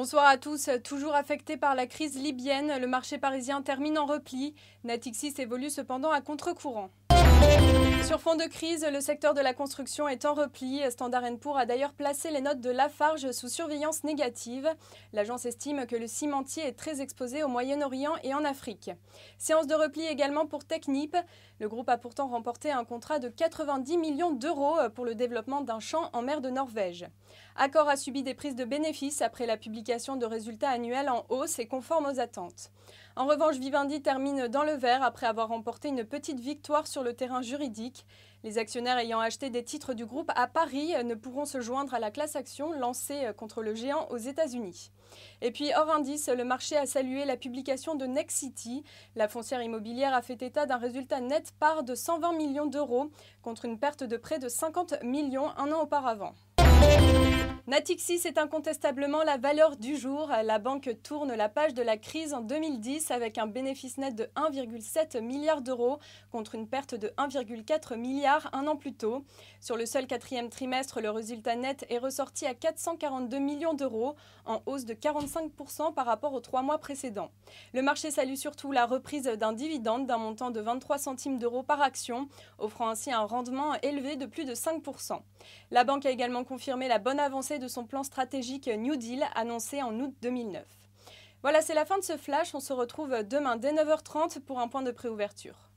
Bonsoir à tous. Toujours affecté par la crise libyenne, le marché parisien termine en repli. Natixis évolue cependant à contre-courant. Sur fond de crise, le secteur de la construction est en repli. Standard & Poor's a d'ailleurs placé les notes de Lafarge sous surveillance négative. L'agence estime que le cimentier est très exposé au Moyen-Orient et en Afrique. Séance de repli également pour Technip. Le groupe a pourtant remporté un contrat de 90 millions d'euros pour le développement d'un champ en mer de Norvège. Accor a subi des prises de bénéfices après la publication de résultats annuels en hausse et conformes aux attentes. En revanche, Vivendi termine dans le vert après avoir remporté une petite victoire sur le terrain juridique. Les actionnaires ayant acheté des titres du groupe à Paris ne pourront se joindre à la class action lancée contre le géant aux États-Unis. Et puis hors indice, le marché a salué la publication de Nexity. La foncière immobilière a fait état d'un résultat net part de 120 millions d'euros contre une perte de près de 50 millions un an auparavant. Natixis est incontestablement la valeur du jour. La banque tourne la page de la crise en 2010 avec un bénéfice net de 1,7 milliard d'euros contre une perte de 1,4 milliard un an plus tôt. Sur le seul quatrième trimestre, le résultat net est ressorti à 442 millions d'euros, en hausse de 45% par rapport aux 3 mois précédents. Le marché salue surtout la reprise d'un dividende d'un montant de 23 centimes d'euros par action, offrant ainsi un rendement élevé de plus de 5%. La banque a également confirmé la bonne avancée de son plan stratégique New Deal annoncé en août 2009. Voilà, c'est la fin de ce flash. On se retrouve demain dès 9h30 pour un point de préouverture.